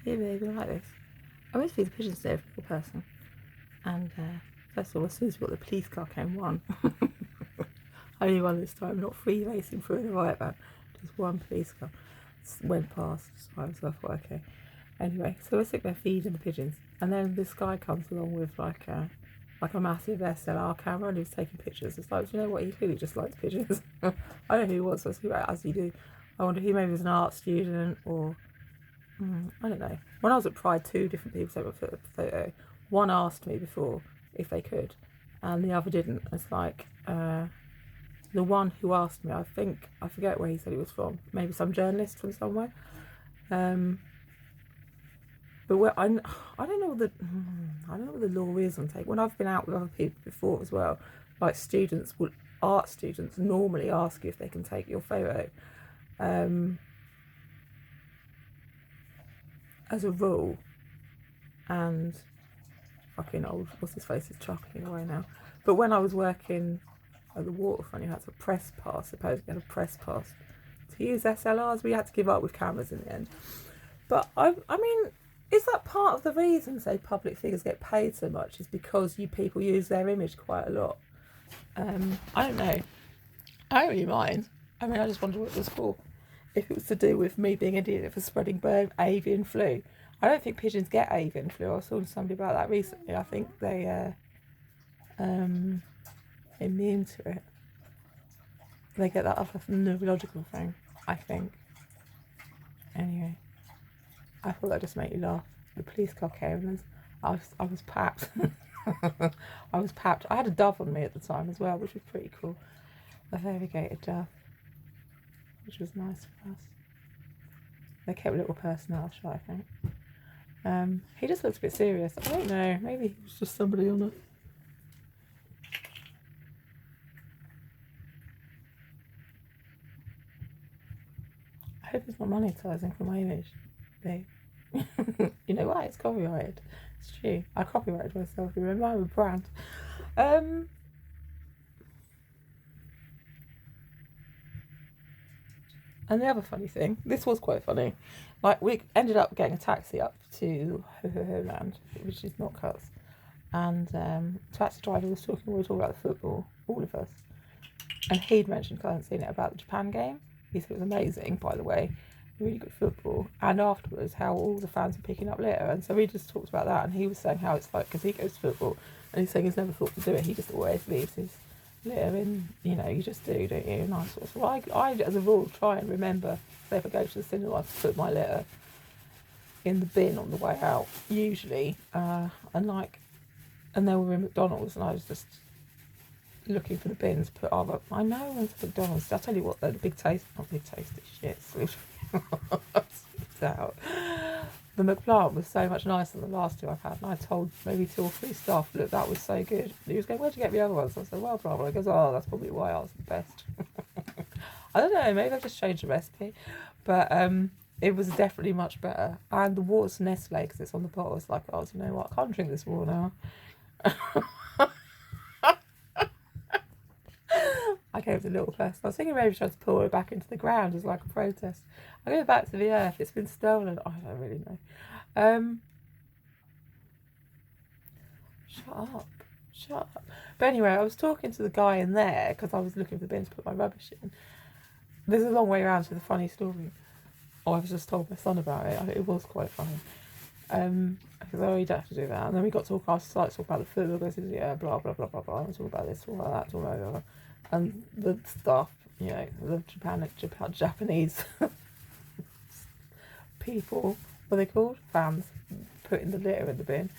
Hey baby, like this. I went to feed the pigeons today for a person. And first of all, as soon as we got the police car came, one. Only one this time, not three racing through the right van. Just one police car went past. So I thought, okay. Anyway, so we're sitting there feeding the pigeons. And then this guy comes along with like a massive SLR camera and he was taking pictures. It's like, do you know what? He clearly just likes pigeons. I don't know who he was, so as you do. I wonder who maybe was an art student or I don't know. When I was at Pride, two different people sent me a photo. One asked me before if they could, and the other didn't. It's like the one who asked me, I forget where he said he was from. Maybe some journalist from somewhere. But I don't know what the law is on take. When I've been out with other people before as well, like art students normally ask you if they can take your photo. As a rule, and fucking old, what's his face is chuckling away now. But when I was working at the waterfront, you had to press pass, supposedly had a press pass to use SLRs. We had to give up with cameras in the end. But I mean, is that part of the reason, say, public figures get paid so much is because you people use their image quite a lot? I don't know. I don't really mind. I mean, I just wonder what it was for. If it was to do with me being an idiot for spreading avian flu. I don't think pigeons get avian flu. I was talking to somebody about that recently. I think they immune to it. They get that off of a neurological thing, I think. Anyway, I thought that'd just make you laugh. The police car came and I was papped. I was papped. I had a dove on me at the time as well, which was pretty cool. A variegated dove, which was nice for us. They kept a little personality shot, I think. He just looks a bit serious. I don't know. Maybe he was just somebody on it. I hope it's not monetising for my image, babe. You know why? It's copyrighted. It's true. I copyrighted myself. Remember, I'm a brand. And the other funny thing, this was quite funny. Like, we ended up getting a taxi up to Ho Ho Ho Land, which is not Cuts. And the taxi driver was talking, we were talking about the football, all of us. And he'd mentioned, because I hadn't seen it, about the Japan game. He said it was amazing, by the way. Really good football. And afterwards, how all the fans were picking up litter. And so we just talked about that. And he was saying how it's like, because he goes to football, and he's saying he's never thought to do it. He just always leaves his litter in, you know, you just do, don't you? And I sort of, so I, as a rule, try and remember, say if I go to the cinema, to put my litter in the bin on the way out, usually. And they were in McDonald's, and I was just looking for the bins, put other. I know I went to McDonald's. I'll tell you what, though, the big taste, not big taste of shit. Out. The McPlant was so much nicer than the last two I've had, and I told maybe 2 or 3 staff, look, that was so good. He was going, where'd you get the other ones? I said, well, brother. He goes, oh, that's probably why I was the best. I don't know, maybe I've just changed the recipe, but it was definitely much better. And the water's Nestle, because it's on the bottle. It's like, oh, you know what, I can't drink this water now. I gave the little person. I was thinking maybe trying to pull it back into the ground as like a protest. I go back to the earth. It's been stolen. I don't really know. Shut up. But anyway, I was talking to the guy in there because I was looking for the bin to put my rubbish in. There's a long way around to the funny story. Oh, I was just told my son about it. It was quite funny. Because oh, you don't have to do that. And then we got to talk. I started talking about the food. I said, yeah, blah blah blah blah blah. I talk about this, talk about that, talk about that. And the stuff, you know, the Japanese people, what are they called? Fans, putting the litter in the bin.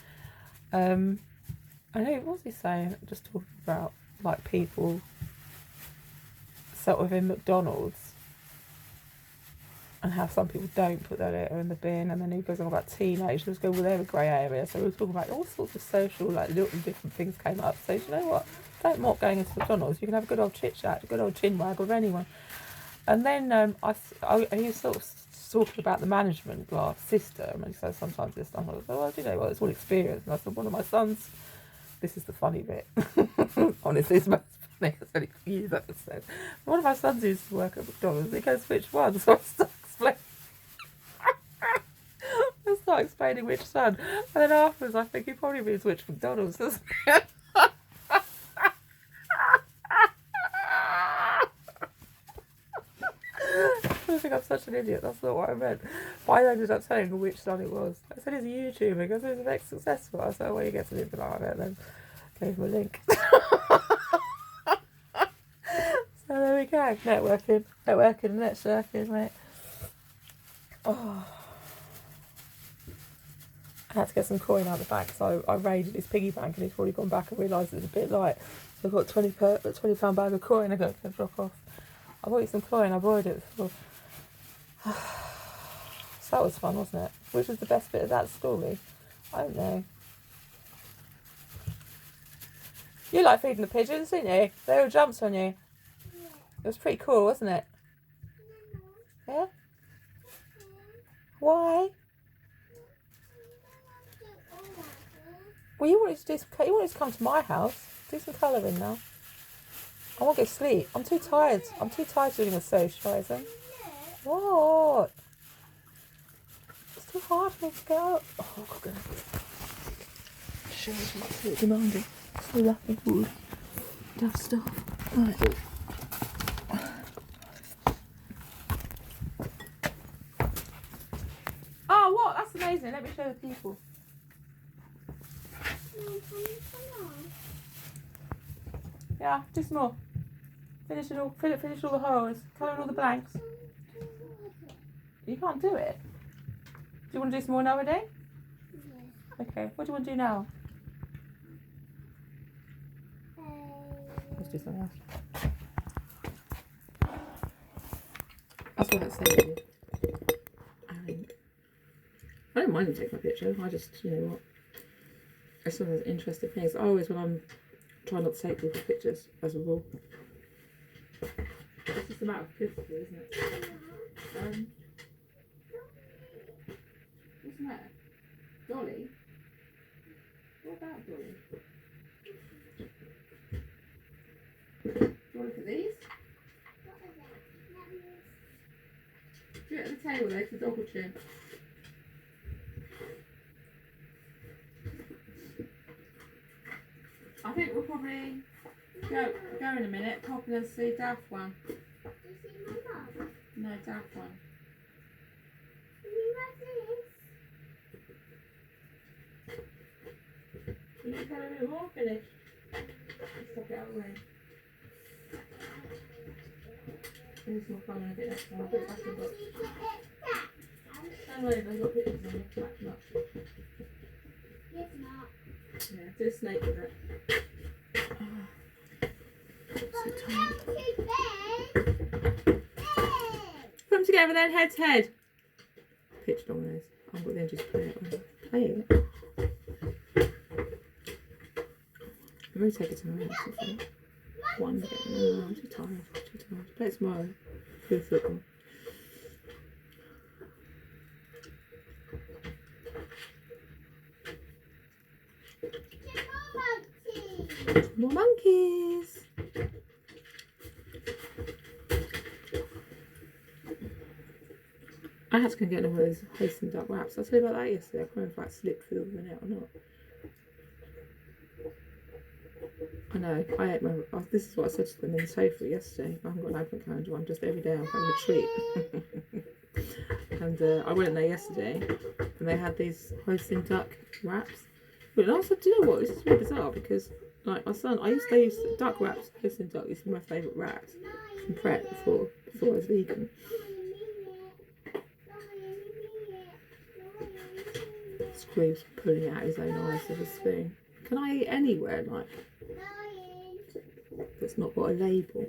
I know, what was he saying? Just talking about, like, people sort of in McDonald's and how some people don't put their litter in the bin. And then he goes on about teenagers, go, well, they're a grey area. So we were talking about all sorts of social, like, little different things came up. So, you know what? Don't mock going into McDonald's. You can have a good old chit chat, a good old chin wag with anyone. And then he was sort of talking about the management glass system, and he said sometimes this stuff. I was like, well, you know what? It's all experience. And I said, one of my sons. This is the funny bit. Honestly, it's most funny. It's only for you that was said. One of my sons used to work at McDonald's. He goes, which one? So I started explaining. start explaining which son. And then afterwards, I think he probably means which McDonald's, doesn't he? I think I'm such an idiot. That's not what I meant. But I ended up telling which son it was. I said he's a YouTuber because he was very successful. I said, well, you get to leave it on it. Then gave him a link. So there we go. Networking, networking, mate. Oh. I had to get some coin out of the bag, so I raided his piggy bank and he's probably gone back and realised it's a bit light. So I've got a £20 bag of coin. I got to drop off. I bought you some coin. I borrowed it before. So that was fun, wasn't it? Which was the best bit of that story? I don't know. You like feeding the pigeons, didn't you? They all jumped on you. It was pretty cool, wasn't it? Yeah? Why? Well, you wanted to do some. You wanted to come to my house. Do some colouring now. I want to go to sleep. I'm too tired. I'm too tired doing the socialising. What? It's too hard for me to get up. Oh, God. Sure, it's so demanding. So wrapping food. Tough stuff. Right. Oh, what? That's amazing. Let me show the people. Yeah, do some more. Finish it all. Finish all the holes. Colour in all the blanks. You can't do it. Do you want to do some more nowadays? Yeah. Okay. What do you want to do now? Let's do something else. That's what I said. I don't mind them taking my picture. I just, you know what? It's one of those interesting things. I always, when I'm trying not to take people pictures, as a rule. It's just a matter of courtesy, isn't it? What's the matter? Dolly? What about Dolly? Do you want to look at these? Do it at the table though, because the dog will chew. I think we'll probably go in a minute, pop and see Daft one. Do you see my mum? No, Daft one. You can tell a bit more, finish. Let's stop it out of the way. There's more fun in a bit next time. I'll put it back in the box. Don't worry, I've got pictures on it. Back much. It's not. Yeah, do a snake with it. So tired. Put them together then, head to head. Pitch long nose. I've got them just play it. Play it. I'm really taking time out. One bit. No, I'm too tired. Play it tomorrow. Good football. More monkeys. I had to go and get one of those Hasten duck wraps. I told you about that yesterday. I can't remember if I slipped through the net or not. I know. I ate my. Oh, this is what I said to them in the sofa yesterday. I haven't got an advent calendar. I'm just every day I'm having a treat. And I went in there yesterday, and they had these Hasten duck wraps. But I said, do you know what? This is really bizarre because. Like my son, I used to use duck wraps. Hasten duck used to be my favourite wraps from Pret before I was vegan. Scrooge pulling out his own eyes with a spoon. Can I eat anywhere like that's not got a label?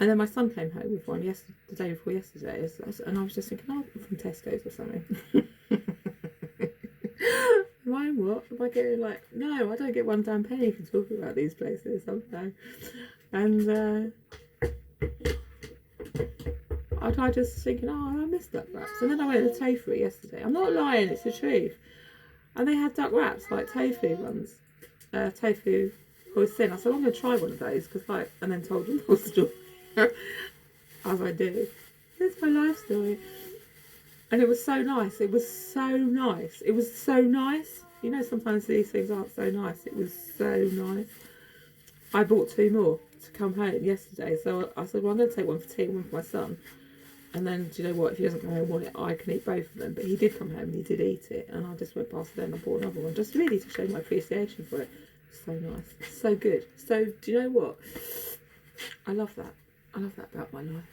And then my son came home with one the day before yesterday, and I was just thinking, oh, from Tesco's or something. Am I what? Am I getting like, no, I don't get one damn penny for talking about these places sometime. And I just thinking, oh, I miss duck wraps. And then I went to tofu yesterday. I'm not lying, it's the truth. And they had duck wraps, like tofu ones. Tofu I was saying, I said, I'm going to try one of those, because like, and then told him the whole story, as I do. It's my life story. And it was so nice. It was so nice. It was so nice. You know, sometimes these things aren't so nice. It was so nice. I bought 2 more to come home yesterday. So I said, well, I'm going to take one for tea and one for my son. And then, do you know what? If he doesn't come home and want it, I can eat both of them. But he did come home and he did eat it. And I just went past there and I bought another one. Just really to show my appreciation for it. So nice. So good. So, do you know what? I love that. I love that about my life.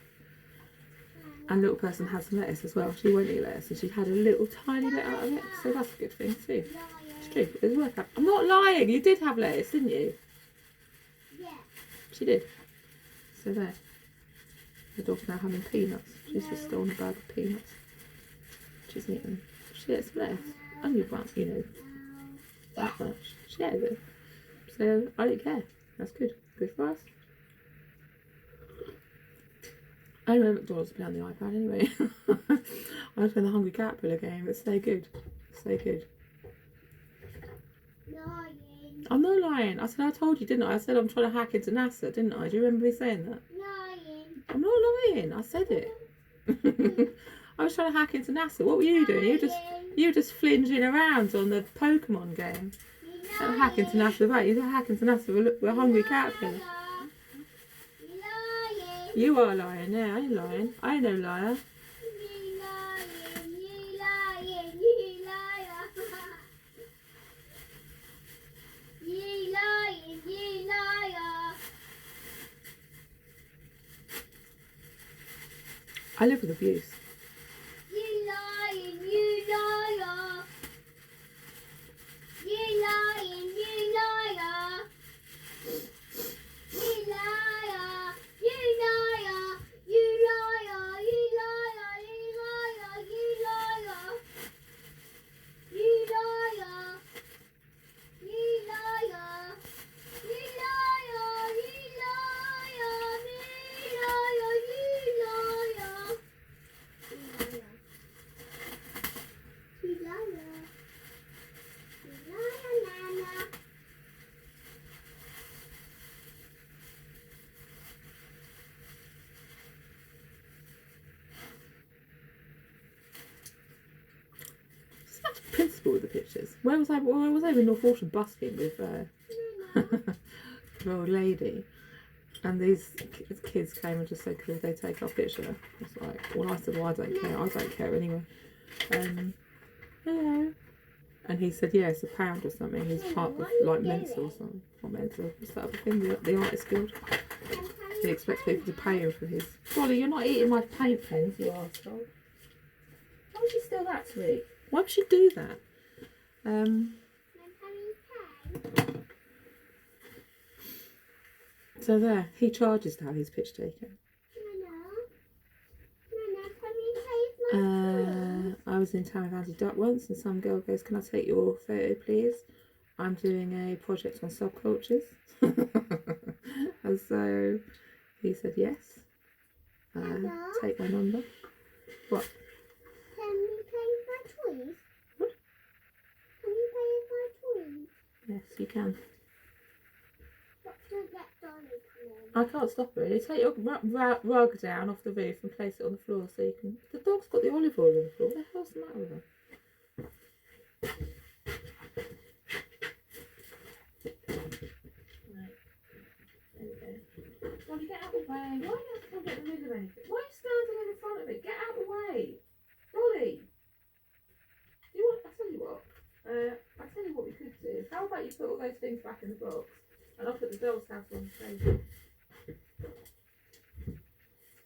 And little person has some lettuce as well. She won't eat lettuce and she had a little tiny bit out of it. So that's a good thing too. It's true. It's worth it. I'm not lying. You did have lettuce, didn't you? Yeah. She did. So there. The dog's now having peanuts. She's just stolen a bag of peanuts. She's eating them. She ate some lettuce. Only about, you know, that much. She ate it. So I don't care. That's good. Good for us. I remember McDonald's play on the iPad anyway. I was playing the Hungry Caterpillar game. It's so good. So good. Lying. I'm not lying. I said, I told you, didn't I? I said I'm trying to hack into NASA, didn't I? Do you remember me saying that? Lying. I'm not lying. I said it. I was trying to hack into NASA. What were you doing? You were just flinging around on the Pokemon game. Don't hack into NASA, right? You're hacking into NASA. We're Hungry Caterpillar. You are lying, yeah, I ain't lying. I ain't no liar. I live with abuse. You lying, you liar. You lying, you liar. You liar, you liar, you liar, you liar, you liar, you liar. You liar, you liar, you liar, you liar, you liar. You liar. You liar, Nana. Such a principle with the pictures. Where was I? Well, I was over in North Walsham busking with an old lady. And these kids came and just said, could they take our picture? It's like, well, I said, well, I don't care. I don't care anyway. Hello. And he said, yeah, it's £1 or something. He's part of like Mensa or something. Not Mensa. What's that other thing? The Artist Guild. He expects people to pay him for his. Dolly, you're not eating my paint pens, you arsehole. Why would she steal that to eat? Why would she do that? So there, he charges to have his pitch taken. I was in town with Andy Duck once and some girl goes, can I take your photo please? I'm doing a project on subcultures. And so he said yes. Take my number. What? Can you pay for toys? What? Can you pay for toys? Yes, you can. What does that Dolly come in? I can't stop it really. Take your rug down off the roof and place it on the floor so you can... The dog's got the olive oil on the floor. What the hell's the matter with her? Right. There we go. Dolly, get out of the way. Why are you still getting rid of anything? Why are you standing in front of it? Get out of the way. Dolly! Do you want... I'll tell you what. I'll tell you what we could do. How about you put all those things back in the box? And I'll put the doll's house on the table.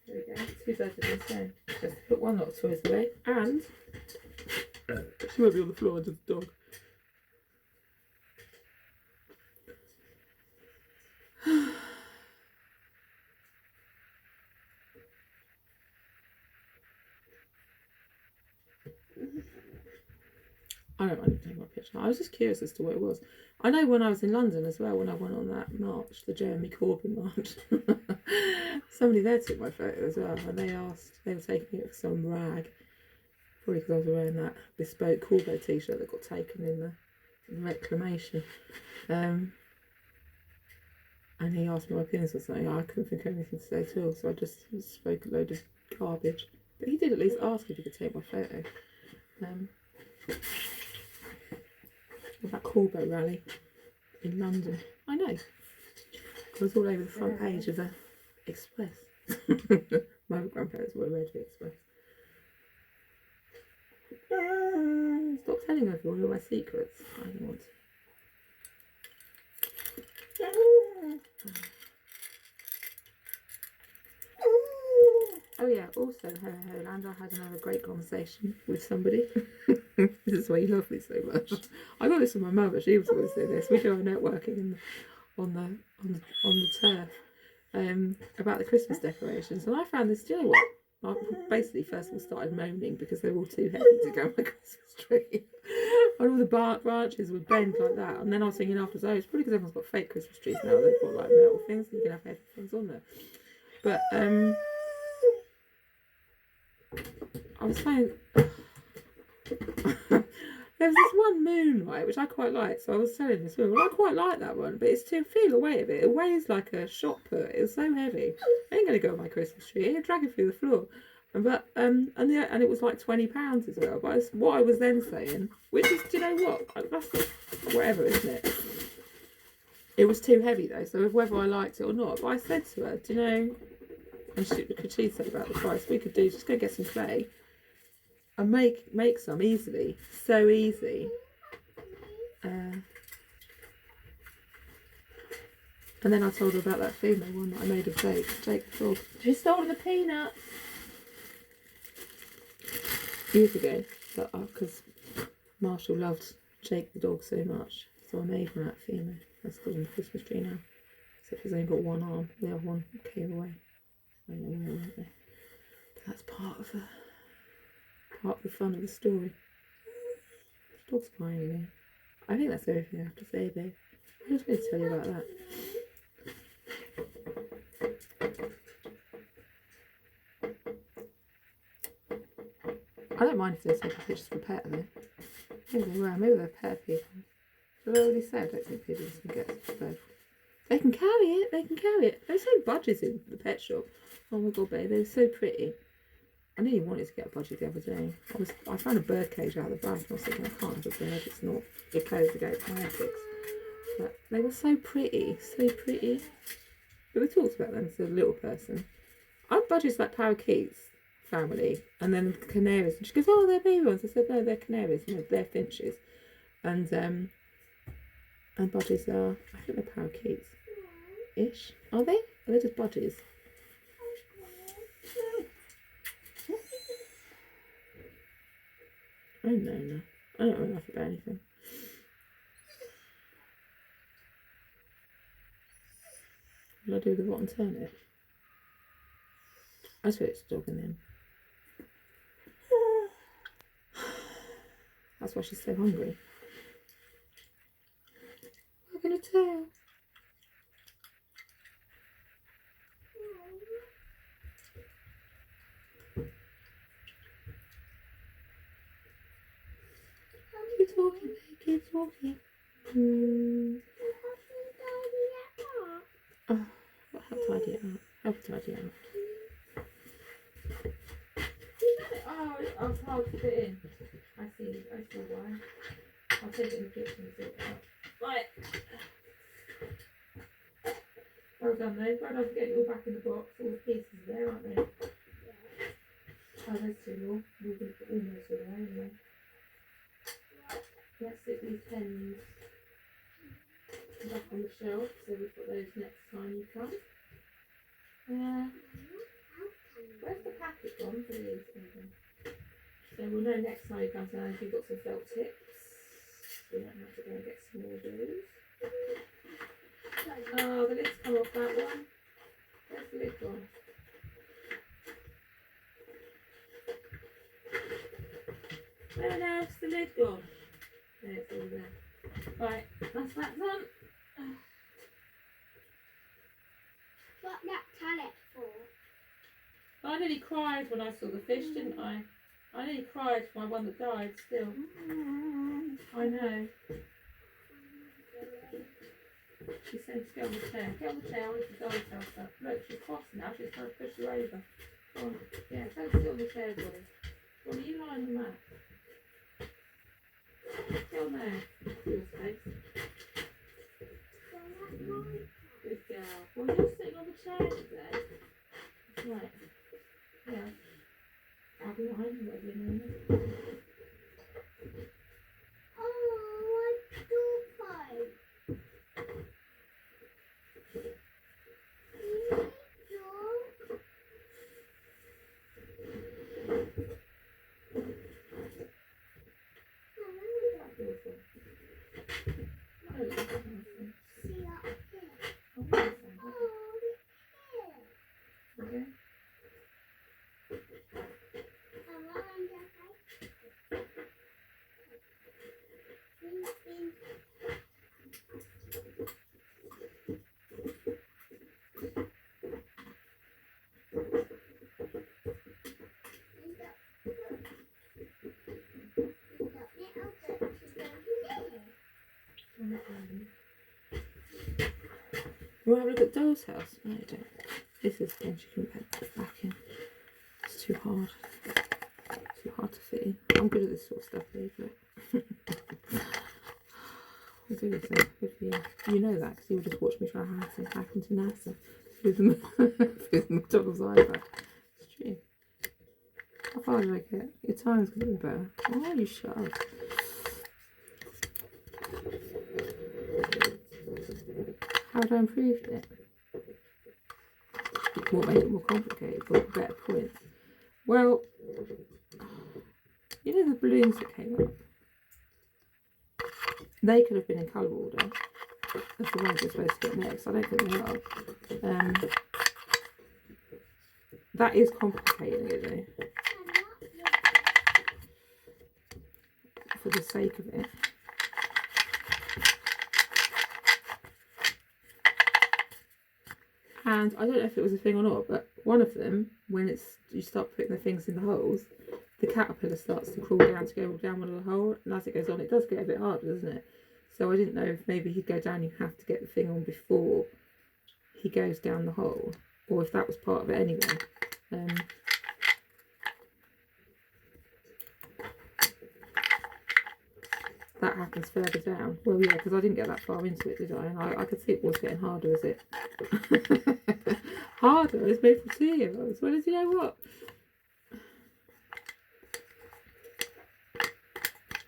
There we go. 2 birds with one stone. Just put one lot of toys away. And she won't be on the floor under the dog. I don't mind taking my picture. I was just curious as to what it was. I know when I was in London as well, when I went on that march, the Jeremy Corbyn march, somebody there took my photo as well, and they asked, they were taking it for some rag, probably because I was wearing that bespoke Corbo t-shirt that got taken in the reclamation. and he asked me my opinions or something. I couldn't think of anything to say at all, so I just spoke a load of garbage. But he did at least ask if he could take my photo. That Corbo rally in London. I know. It was all over the front page of the Express. My grandparents were read the Express. Stop telling everyone all my secrets. I don't want to. Oh yeah, also, hello, and I had another great conversation with somebody. This is why you love me so much. I got this from my mother, she was always doing this. We do our networking on the turf about the Christmas decorations. And I found this, do you know what? I basically first of all started moaning because they were all too heavy to go on my Christmas tree. And all the branches would bend like that. And then I was thinking afterwards, oh, it's probably because everyone's got fake Christmas trees now. They've got like metal things, so you can have heavy things on there. But I was saying, there was this one moonlight which I quite like, so I was telling this woman, well, I quite like that one, but it's to feel the weight of it. It weighs like a shot put. It was so heavy. I ain't gonna go on my Christmas tree. It'll drag it through the floor. But and it was like £20 as well. But what I was then saying, which is, do you know what? That's whatever, isn't it? It was too heavy though, so whether I liked it or not. But I said to her, do you know? And she said about the price. We could do just go get some clay and make some easily, so easy. And then I told her about that female one that I made of Jake the dog. She stole the peanuts years ago, because Marshall loved Jake the dog so much, so I made one that female. That's still on the Christmas tree now, except he's only got one arm. The other one came away. I don't know where it went there. But that's part of the fun of the story. The dog's fine anyway. I think that's everything I have to say, babe. I just wanted to tell you about that. I don't mind if they're taking pictures for pet though. Maybe they were. Maybe they're pet people. Did I already say I don't think pigeons can get bird? They can carry it. They can carry it. They sold budgies in the pet shop. Oh my god, babe, they were so pretty. I nearly wanted to get a budgie the other day. I found a bird cage out of the bag and I was thinking, I can't have a bird. It's not. It goes against my ethics. But they were so pretty, so pretty. But we talked about them to a little person. Our budgies like parakeets family, and then canaries. And she goes, oh, they're baby ones. I said, no, they're canaries. And they're finches. And budgies are, I think they're parakeets-ish. Are they? Are they just budgies? I don't know. No. I don't know enough about anything. What do I do with the rotten turnip? I suppose it's a dog in the end. That's why she's so hungry. We're gonna tell. Keep talking, babe. Keep talking. Oh, help tidy it up. Help tidy it up. Oh, I was hard to fit in. I see why. I'll take it in the kitchen and sort it out. Right. Well done, though. Well done for getting it all back in the box. All the pieces are there, aren't they? Oh, there's two more. We're going to put almost all there anyway. Let's stick these pens back on the shelf, so we've got those next time you come. Where's the packet gone for these? So we'll know next time you come down if you've got some felt tips. We don't have to go and get some more blues. Oh, the lid's come off that one. Where's the lid gone? Where on earth's the lid gone? There, it's all there. Right, that's that done. What that palette for? I nearly cried when I saw the fish, didn't I? I nearly cried for my one that died still. I know. She's saying to get on the chair. Get on the chair, I'll lift the doll's house up. Look, she's cross now, she's trying to push you over. Go on. Yeah, stand still on the chair, Dolly. Dolly, you lie on the mat. Get on there. See your space. Good girl. Well, you're sitting on the chair today. That's right. Yeah. I'll be behind you every moment. Oh, 1, 2, 5. You want to have a look at Doll's house? No, you don't. This is the one she can put back in. It's too hard. Too hard to fit in. I'm good at this sort of stuff, Lee, but I'm good at it. Good for you. You know that because you would just watch me try to hack into NASA with McDonald's iPad. It's true. How far did I get? Your time's going to be better. Why are you shut up? How would I improved it? What made it more complicated? Got better points. Well, you know the balloons that came up? They could have been in colour order as the ones you're supposed to get next. I don't think they are. That is complicating it though. For the sake of it. And I don't know if it was a thing or not, but one of them, when you start putting the things in the holes, the caterpillar starts to crawl down to go down one of the holes, and as it goes on, it does get a bit harder, doesn't it? So I didn't know if maybe he'd go down, you have to get the thing on before he goes down the hole, or if that was part of it anyway. That happens further down. Well, yeah, because I didn't get that far into it, did I? I could see it was getting harder as it... harder? It's made for 2-year-olds. Well, do you know what?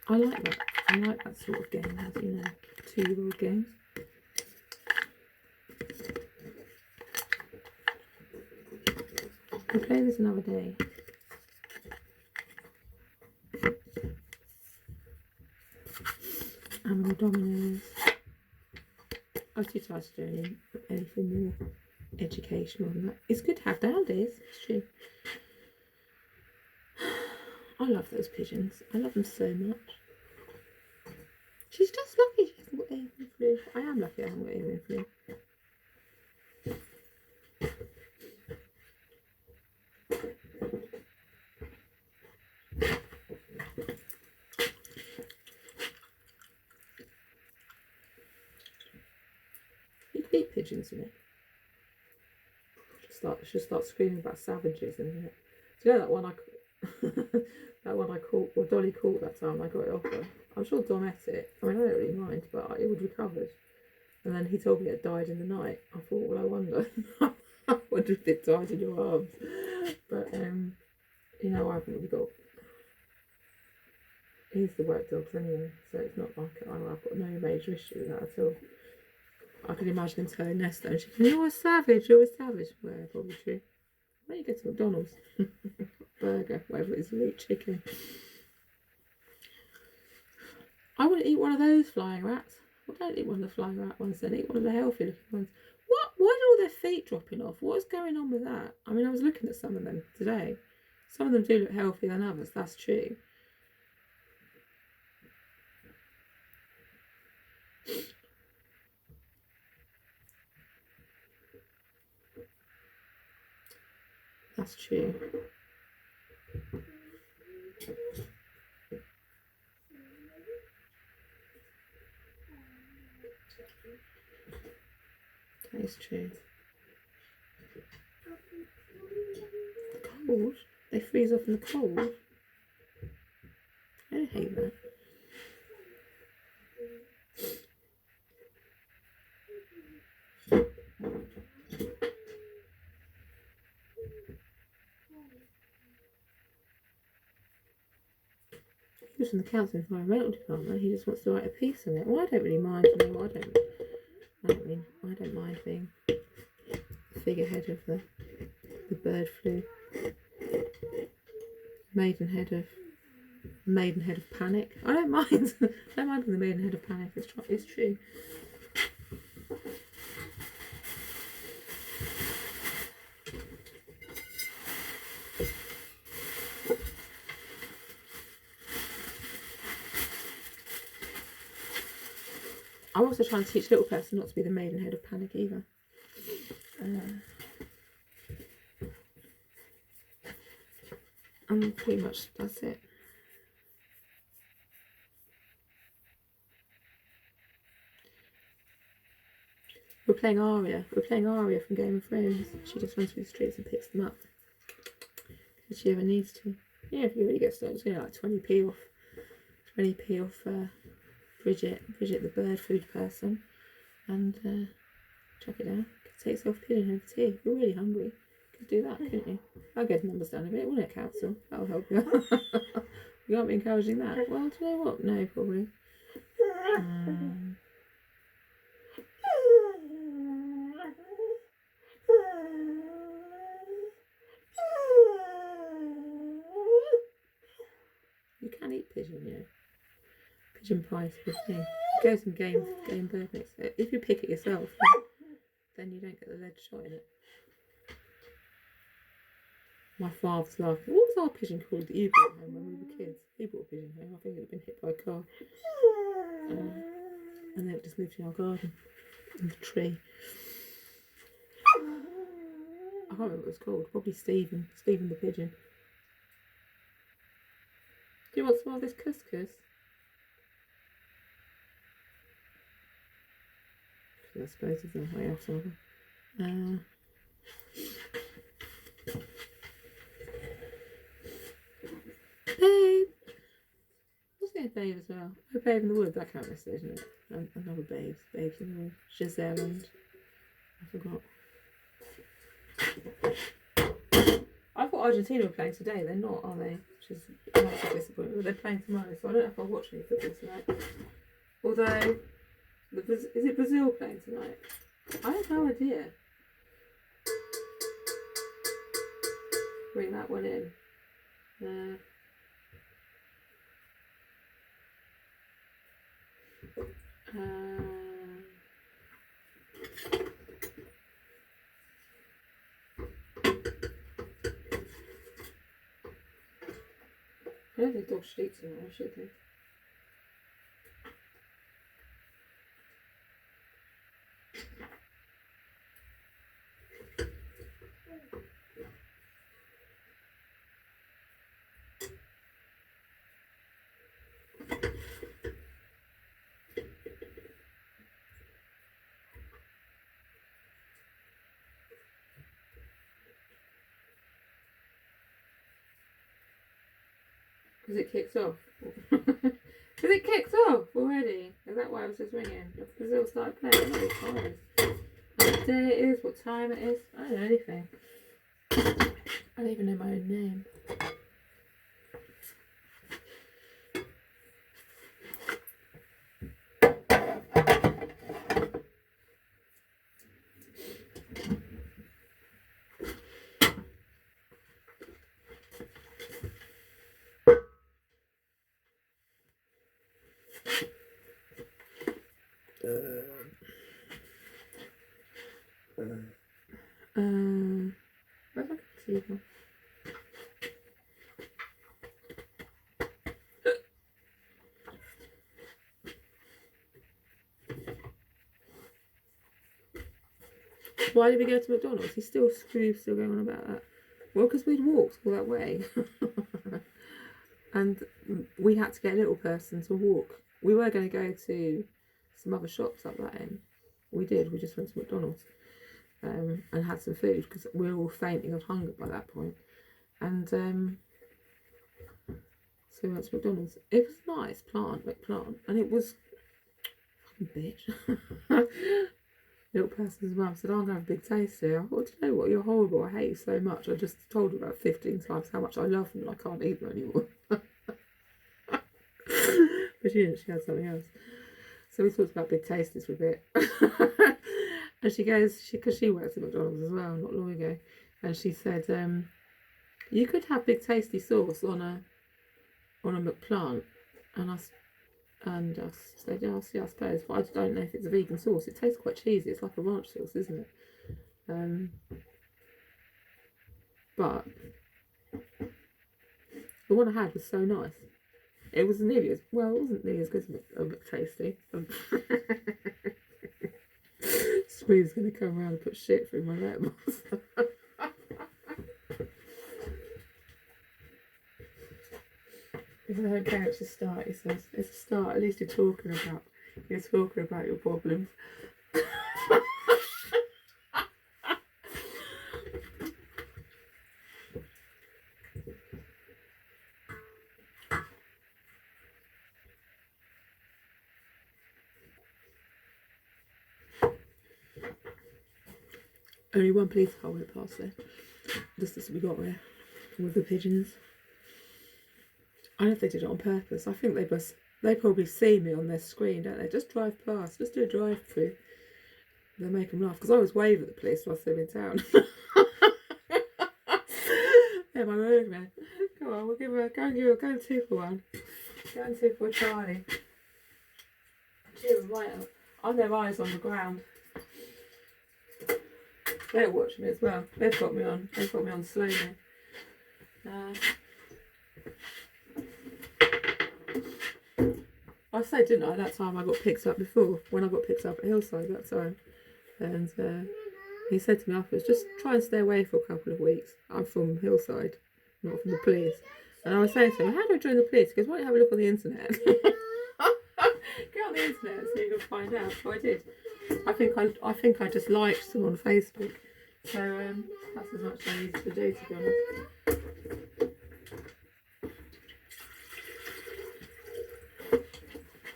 I like that. I like that sort of game, as you know. 2-year-old games. We'll play this another day. Animal dominoes. I was too tired to do anything more educational than that. It's good to have nowadays, it's true. I love those pigeons. I love them so much. She's just lucky she hasn't got avian flu. I am lucky I haven't got avian flu. You can eat pigeons, you know. She'll start screaming about savages in a minute. Do you know that one that one I caught, or Dolly caught that time I got it off her? I'm sure Dom ate it. I mean, I don't really mind, but it would recovered. And then he told me it died in the night. I thought, well, I wonder. I wonder if it died in your arms. But, you know, I haven't really got... He's the work dogs anyway, so it's not like I've got no major issue with that at all. I can imagine him telling Nesta, and she goes, you're a savage, you're a savage. Well, probably true. When you go to McDonald's, burger, whatever it is, you eat chicken. I wouldn't eat one of those flying rats. Well, don't eat one of the flying rat ones then. Eat one of the healthy looking ones. What? Why are all their feet dropping off? What's going on with that? I mean, I was looking at some of them today. Some of them do look healthier than others, that's true. That's true. That is true. The cold? They freeze off in the cold? I hate that. He was from the council environmental department. He just wants to write a piece on it. Well, I don't really mind. You know, I don't mind being the figurehead of the bird flu. Maidenhead of panic. I don't mind. I don't mind being the maidenhead of panic. It's true. I'm also trying to teach little person not to be the maidenhead of panic either. And pretty much that's it. We're playing Arya from Game of Thrones. She just runs through the streets and picks them up if she ever needs to. Yeah, if you really get started, it's going to like 20p off Bridget the bird food person, and check it out. Could take self-pity over tea. If you're really hungry, you could do that, couldn't you? I'll get the numbers down a bit, wouldn't it, council? That'll help you. You can't be encouraging that. Well, do you know what? No, probably. You can eat pigeon, you know. Pigeon pie is a good thing. It goes in game bird mix. If you pick it yourself, then you don't get the lead shot in it. My father's laughing. What was our pigeon called that you brought home when we were kids? He brought a pigeon home. I think it had been hit by a car. And then it just lived in our garden, in the tree. I can't remember what it was called. Probably Stephen the pigeon. Do you want some of this couscous? I suppose there's no way else of them. Babe! What's the babe as well? Oh, Babe in the Wood, that can't miss it, isn't it? Another babes in the wood. Giselle and I forgot. I thought Argentina were playing today. They're not, are they? Which is not a disappointment. But they're playing tomorrow, so I don't know if I'll watch any football tonight. Although, is it Brazil playing tonight? I have no idea. Bring that one in. I don't think dogs should eat tomorrow, should they? Because it kicks off. Because it kicked off already. Is that why I was just ringing? If Brazil started playing, I know what time it is. What day it is, what time it is. I don't know anything. I don't even know my own name. Where's my computer? Why did we go to McDonald's? He's still going on about that. Well, because we'd walked all that way. And we had to get a little person to walk. We were going to go to some other shops up that end. We did. We just went to McDonald's and had some food because we were all fainting of hunger by that point. And so we went to McDonald's. It was nice, McPlant, and it was fucking bitch. Little person's mum said, I'm going to have a big taste here. I thought, do you know what? You're horrible. I hate you so much. I just told her about 15 times how much I love them and I can't eat them anymore. But she didn't. She had something else. So we talked about big tasties for a bit. And she goes, because she works at McDonald's as well, not long ago. And she said, you could have big tasty sauce on a McPlant. And I said, yeah, I suppose, but I don't know if it's a vegan sauce. It tastes quite cheesy. It's like a ranch sauce, isn't it? But the one I had was so nice. It was nearly as well. It wasn't nearly as good as a McTasty. Squee's gonna come around and put shit through my letterbox. It's okay, it's a start, he says. It's a start, at least you're talking about your problems. Only one police car went past there, just as we got there, with the pigeons. I don't know if they did it on purpose. I think they probably see me on their screen, don't they? Just drive past, just do a drive-through. They make them laugh, because I always wave at the police whilst they're in town. Yeah, my road man. Come on, we'll give her, go and 2 for 1. Go and 2 for a Charlie. Cheer them right up. I'm their eyes on the ground. They're watching me as well. They've got me on slow now. I said, didn't I, that time I got picked up before, when I got picked up at Hillside that time. And he said to me afterwards, just try and stay away for a couple of weeks. I'm from Hillside, not from the police. And I was saying to him, how do I join the police? He goes, why don't you have a look on the internet? Get on the internet so you can find out. So I did. I think I just liked them on Facebook. So that's as much as I needed to do, to be honest.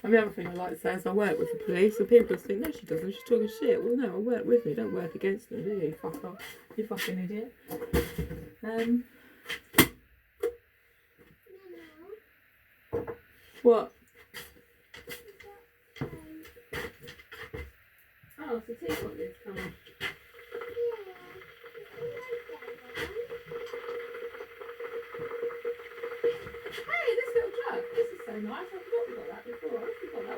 And the other thing I like to say is I work with the police, and people think, no, she doesn't, she's talking shit. Well, no, I work with them, don't work against them, do you? Fuck off. You fucking idiot. What? Oh, it's the teapot lid's coming. Hey, this little jug. This is so nice. I forgot we got that before. I forgot that.